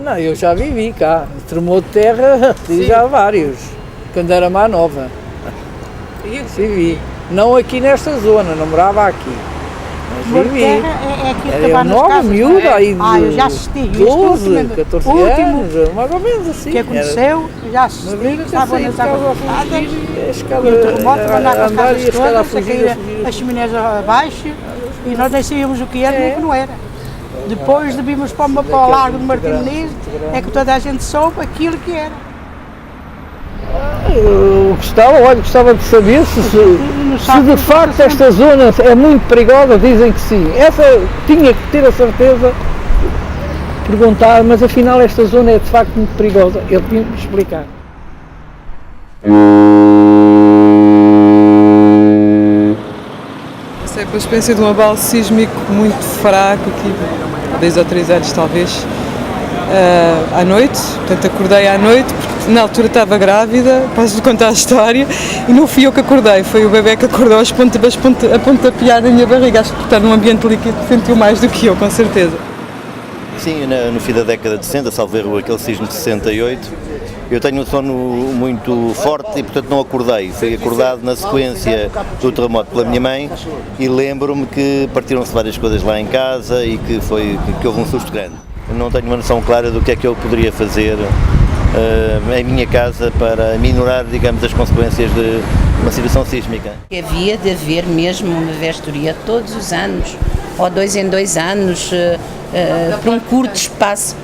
Não, eu já vivi cá, tremor de terra, já vários, quando era mais nova. Vivi. Não aqui nesta zona, não morava aqui. Mas vivi. É aqui Era nova, miúda, aí eu já assisti. 12, 14 anos, mais ou menos assim. Que aconteceu, já assisti, que estavam nas águas fechadas, e o terremoto, andar com as casas todas, a cair as chaminés abaixo, e nós nem sabíamos o que era nem o que não era. Depois de virmos para o Largo de Martim Moniz, é que toda a gente soube aquilo que era. Eu gostava de saber se de facto esta zona é muito perigosa, dizem que sim. Essa tinha que ter a certeza, perguntar, mas afinal esta zona é de facto muito perigosa. Ele tinha que me explicar. Essa é a experiência de um abalo sísmico muito fraco, aqui há 2 ou 3 anos talvez, à noite. Portanto, acordei à noite, porque na altura estava grávida, posso-lhe contar a história, e não fui eu que acordei, foi o bebê que acordou a pontapear na minha barriga. Acho que por estar num ambiente líquido sentiu mais do que eu, com certeza. Sim, no fim da década de 60, salvo erro, aquele sismo de 68, eu tenho um sono muito forte e, portanto, não acordei. Fui acordado na sequência do terremoto pela minha mãe e lembro-me que partiram-se várias coisas lá em casa e que houve um susto grande. Não tenho uma noção clara do que é que eu poderia fazer em minha casa para minorar, digamos, as consequências de uma situação sísmica. Havia de haver mesmo uma vestoria todos os anos, ou 2 em 2 anos, por um curto espaço,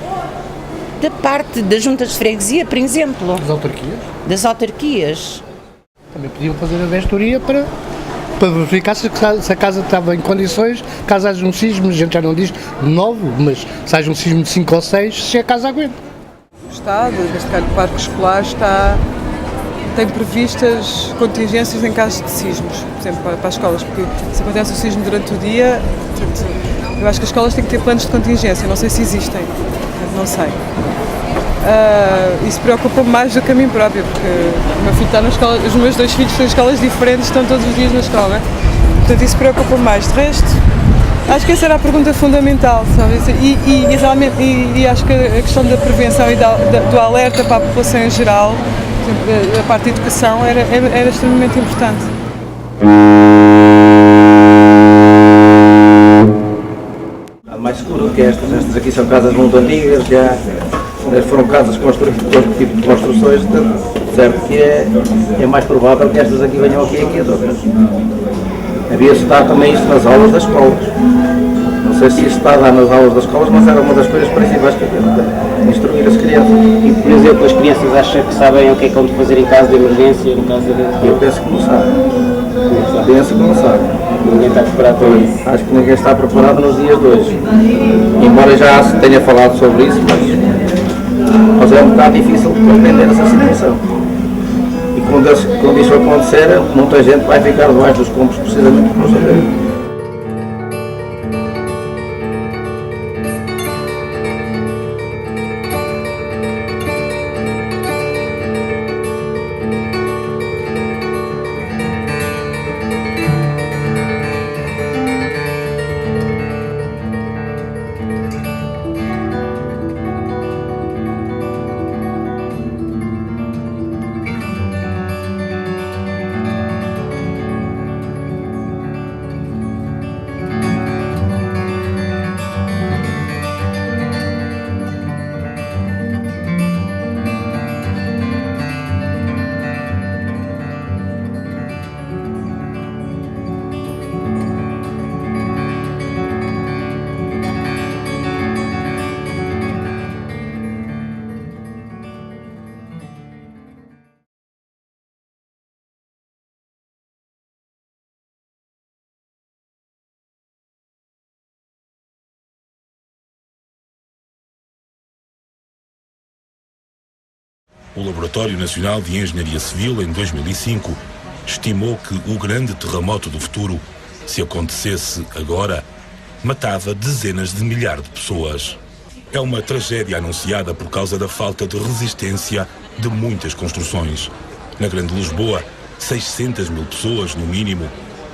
da parte das juntas de freguesia, por exemplo. Das autarquias? Das autarquias. Também podiam fazer a vestoria para verificar se a casa estava em condições, caso haja um sismo, a gente já não diz novo, mas se haja um sismo de 5 ou 6, se a casa aguenta. O Estado, neste caso o Parque Escolar, tem previstas contingências em casos de sismos, por exemplo, para as escolas, porque se acontece o sismo durante o dia, portanto, eu acho que as escolas têm que ter planos de contingência, não sei se existem, não sei. Isso preocupa-me mais do que a mim própria, porque o meu filho está na escola, os meus 2 filhos estão em escolas diferentes, estão todos os dias na escola, portanto isso preocupa-me mais. De resto, acho que essa era a pergunta fundamental, sabe? E realmente acho que a questão da prevenção e do alerta para a população em geral, a parte da educação, era extremamente importante. Mais seguro do que estas aqui são casas muito antigas, já foram casas com outro tipo de construções, certo que é mais provável que estas aqui venham aqui as outras. Havia-se dar também isto nas aulas das escolas. Não sei se isso está a dar nas aulas das escolas, mas era uma das coisas principais que havia, instruir as crianças. E, por exemplo, as crianças acham que sabem o que é que vão fazer em caso de emergência, no caso de... Eu penso que não sabem. Penso que não sabem. Ninguém está preparado para isso. Acho que ninguém está preparado nos dias de hoje. Embora já se tenha falado sobre isso, mas é um bocado difícil compreender essa situação. E quando isso acontecer, muita gente vai ficar debaixo dos escombros precisamente por não saber. O Laboratório Nacional de Engenharia Civil, em 2005, estimou que o grande terremoto do futuro, se acontecesse agora, matava dezenas de milhares de pessoas. É uma tragédia anunciada por causa da falta de resistência de muitas construções. Na Grande Lisboa, 600 mil pessoas, no mínimo,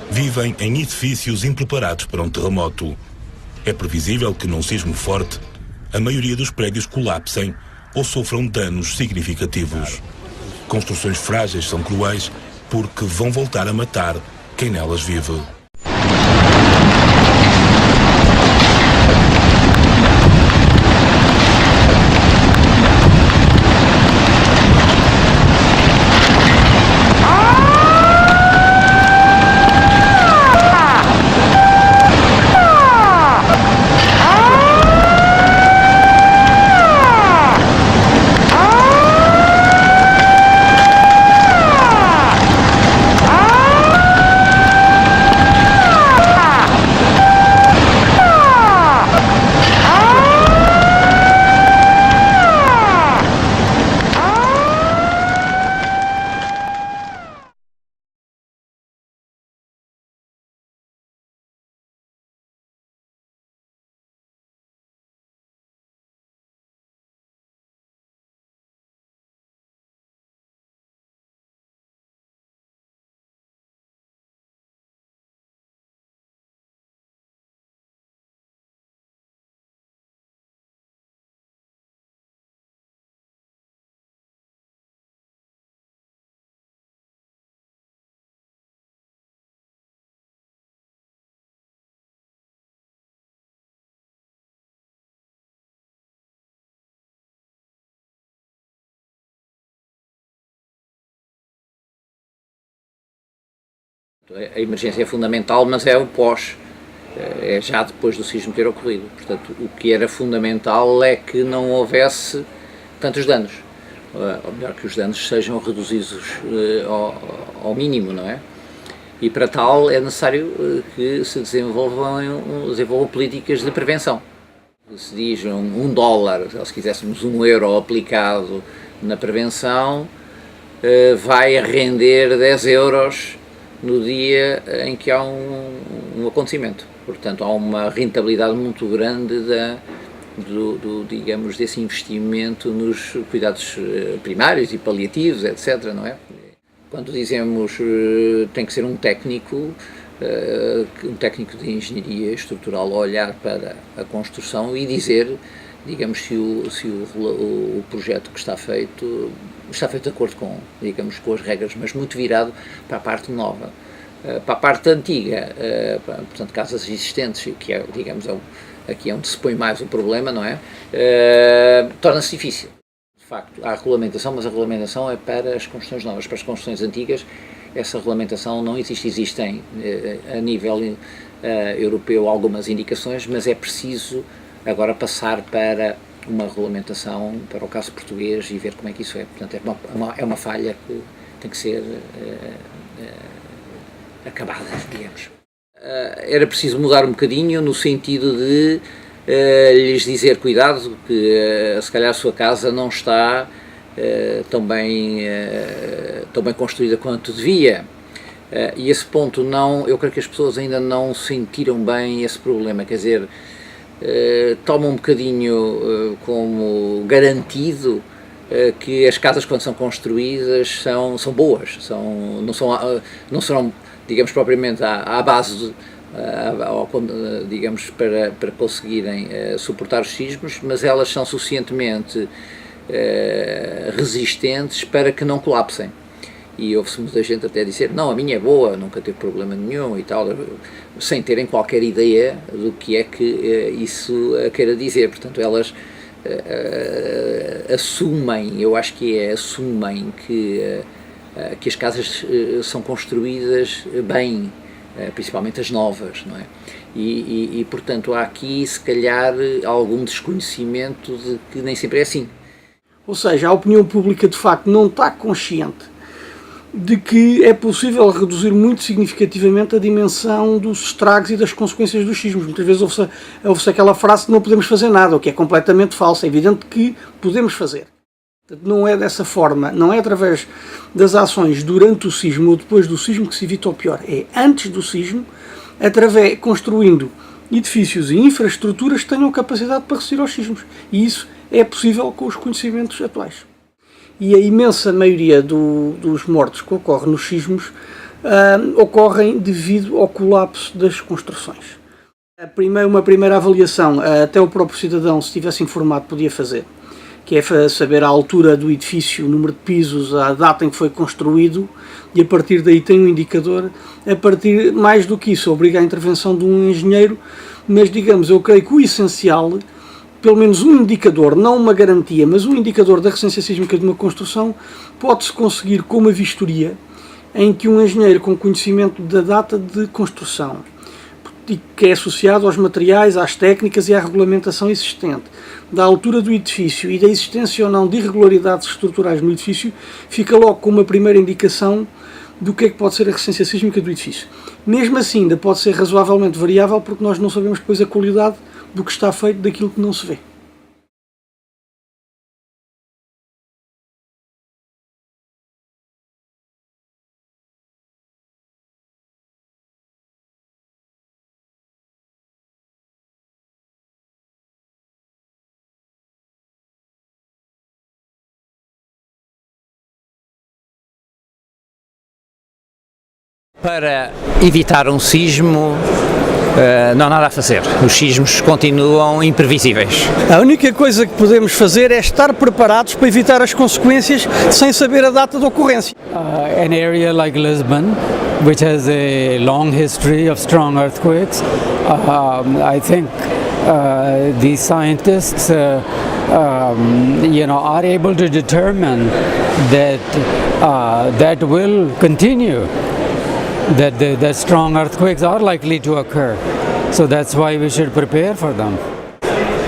vivem em edifícios impreparados para um terremoto. É previsível que, num sismo forte, a maioria dos prédios colapsem ou sofram danos significativos. Construções frágeis são cruéis porque vão voltar a matar quem nelas vive. A emergência é fundamental, mas é o pós, é já depois do sismo ter ocorrido. Portanto, o que era fundamental é que não houvesse tantos danos, ou melhor, que os danos sejam reduzidos ao mínimo, não é? E para tal é necessário que se desenvolvam políticas de prevenção. Se diz $1, ou se quiséssemos €1 aplicado na prevenção, vai render 10 euros no dia em que há um acontecimento. Portanto, há uma rentabilidade muito grande digamos, desse investimento nos cuidados primários e paliativos, etc., não é? Quando dizemos tem que ser um técnico de engenharia estrutural a olhar para a construção e dizer, digamos, se o projeto que está feito de acordo com, digamos, com as regras, mas muito virado para a parte nova. Para a parte antiga, portanto, casas existentes, que é, digamos, aqui é onde se põe mais o problema, não é? Torna-se difícil. De facto, há regulamentação, mas a regulamentação é para as construções novas. Para as construções antigas, essa regulamentação não existe. Existem, a nível europeu, algumas indicações, mas é preciso agora passar para uma regulamentação para o caso português e ver como é que isso é. Portanto, é uma falha que tem que ser acabada, digamos. Era preciso mudar um bocadinho no sentido de lhes dizer, cuidado, que se calhar a sua casa não está tão bem construída quanto devia. E esse ponto eu creio que as pessoas ainda não sentiram bem esse problema, quer dizer, tomam um bocadinho como garantido que as casas, quando são construídas, são boas, não serão, digamos, propriamente à base, digamos, para conseguirem suportar os sismos, mas elas são suficientemente resistentes para que não colapsem. E houve-se muita gente até dizer, não, a minha é boa, nunca teve problema nenhum e tal, sem terem qualquer ideia do que é que isso queira dizer. Portanto, elas assumem, eu acho que assumem que as casas são construídas bem, principalmente as novas, não é? E, portanto, há aqui, se calhar, algum desconhecimento de que nem sempre é assim. Ou seja, a opinião pública, de facto, não está consciente de que é possível reduzir muito significativamente a dimensão dos estragos e das consequências dos sismos. Muitas vezes ouve-se aquela frase que não podemos fazer nada, o que é completamente falso. É evidente que podemos fazer. Não é dessa forma, não é através das ações durante o sismo ou depois do sismo que se evita o pior. É antes do sismo, construindo edifícios e infraestruturas que tenham capacidade para resistir aos sismos. E isso é possível com os conhecimentos atuais. E a imensa maioria dos mortos que ocorrem nos sismos ocorrem devido ao colapso das construções. Uma primeira avaliação, até o próprio cidadão, se estivesse informado, podia fazer, que é saber a altura do edifício, o número de pisos, a data em que foi construído, e a partir daí tem um indicador. A partir, mais do que isso, obriga a intervenção de um engenheiro, mas digamos, eu creio que o essencial, pelo menos um indicador, não uma garantia, mas um indicador da resistência sísmica de uma construção, pode-se conseguir com uma vistoria, em que um engenheiro com conhecimento da data de construção, que é associado aos materiais, às técnicas e à regulamentação existente, da altura do edifício e da existência ou não de irregularidades estruturais no edifício, fica logo com uma primeira indicação do que é que pode ser a resistência sísmica do edifício. Mesmo assim, ainda pode ser razoavelmente variável, porque nós não sabemos depois a qualidade do que está feito daquilo que não se vê. Para evitar um sismo, não há nada a fazer. Os sismos continuam imprevisíveis. A única coisa que podemos fazer é estar preparados para evitar as consequências sem saber a data da ocorrência. An area like Lisbon, which has a long history of strong earthquakes, I think these scientists are able to determine that will continue. That strong earthquakes are likely to occur, so that's why we should prepare for them.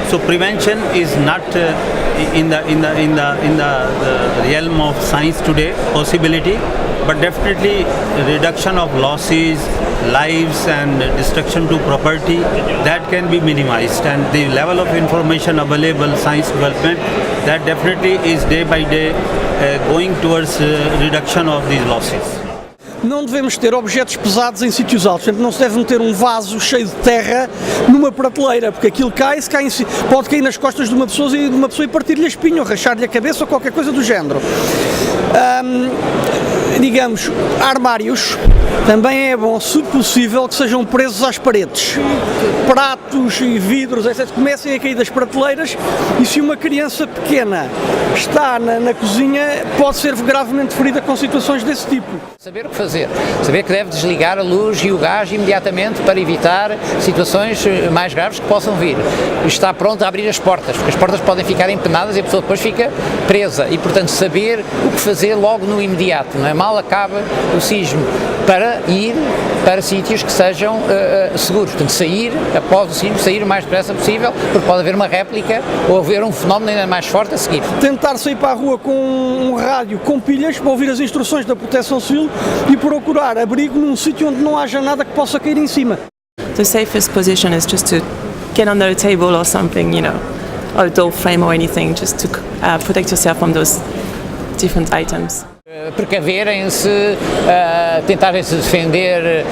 So prevention is not in the realm of science today possibility, but definitely reduction of losses, lives and destruction to property, that can be minimized, and the level of information available, science development, that definitely is day by day going towards reduction of these losses. Não devemos ter objetos pesados em sítios altos, portanto não se deve meter um vaso cheio de terra numa prateleira, porque aquilo pode cair nas costas de uma pessoa e partir-lhe a espinha, ou rachar-lhe a cabeça ou qualquer coisa do género. Digamos, armários, também é bom, se possível, que sejam presos às paredes. Pratos e vidros, etc., comecem a cair das prateleiras, e se uma criança pequena está na cozinha, pode ser gravemente ferida com situações desse tipo. Saber o que fazer, saber que deve desligar a luz e o gás imediatamente para evitar situações mais graves que possam vir. Está pronto a abrir as portas, porque as portas podem ficar empenadas e a pessoa depois fica presa, e portanto saber o que fazer logo no imediato, não é? Mal acaba o sismo, para ir para sítios que sejam seguros, portanto sair após o sismo, sair o mais depressa possível, porque pode haver uma réplica ou haver um fenómeno ainda mais forte a seguir. Tentar sair para a rua com um rádio com pilhas para ouvir as instruções da Proteção Civil e procurar abrigo num sítio onde não haja nada que possa cair em cima. The safest position is just to get under a table or something, or a door frame or anything, just to protect yourself from those different items. Precaverem-se, tentarem-se defender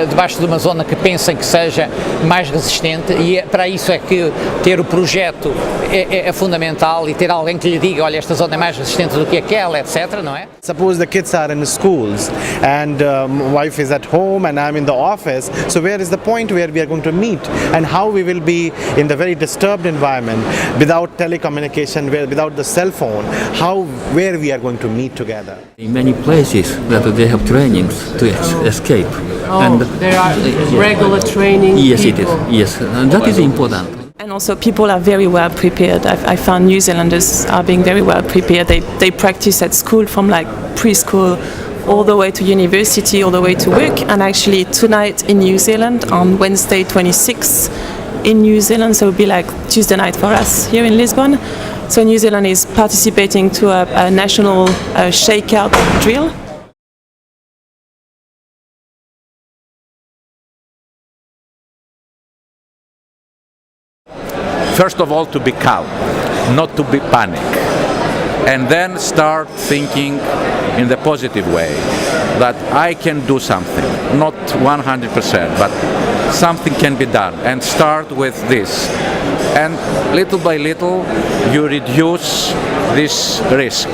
debaixo de uma zona que pensem que seja mais resistente, e para isso é que ter o projeto é fundamental, e ter alguém que lhe diga, olha, esta zona é mais resistente do que aquela, etc., não é? Suppose the kids are in schools and wife is at home and I'm in the office, so where is the point where we are going to meet, and how we will be in the very disturbed environment without telecommunication, without the cell phone, where we are going to meet together. In many places that they have trainings to escape. And there are regular training. Yes, it is. Yes, and that is important. And also people are very well prepared. I found New Zealanders are being very well prepared. They practice at school from like preschool all the way to university, all the way to work. And actually tonight in New Zealand, on Wednesday 26th in New Zealand, so it will be like Tuesday night for us here in Lisbon. So New Zealand is participating to a national shakeout drill. First of all, to be calm, not to be panic, and then start thinking in the positive way that I can do something, not 100%, but something can be done, and start with this. And little by little, you reduce this risk.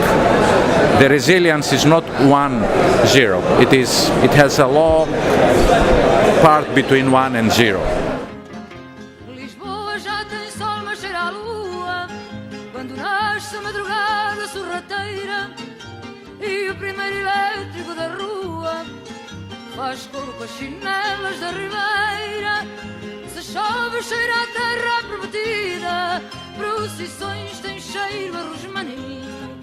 The resilience is not 1-0. It has a long part between 1 and 0. pratateira e o primeiro elétrico da rua faz coro com as chinelas da ribeira. Se chove cheira a terra prometida, procissões têm cheiro a rosmaninho.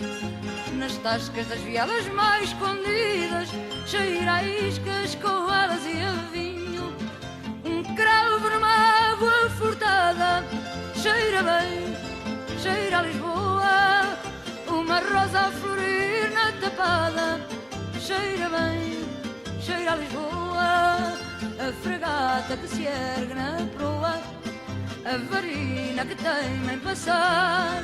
Nas tascas das vielas mais escondidas cheira a iscas, coalas e a vinho. Um cravo numa água furtada cheira bem, cheira a Lisboa. Uma rosa a florir na tapada cheira bem, cheira a Lisboa. A fragata que se ergue na proa, a varina que teima em passar,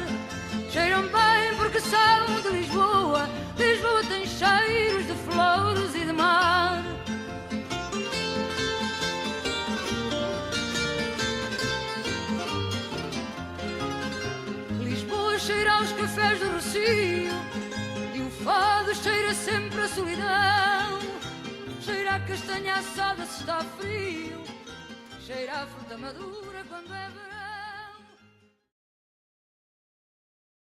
cheiram bem porque são de Lisboa. Lisboa tem cheiros de flores e de mar. Lisboa cheira aos cafés do Rocio e o fado cheira sempre a solidão. Cheira a castanha assada se está frio, cheira a fruta madura quando é verão.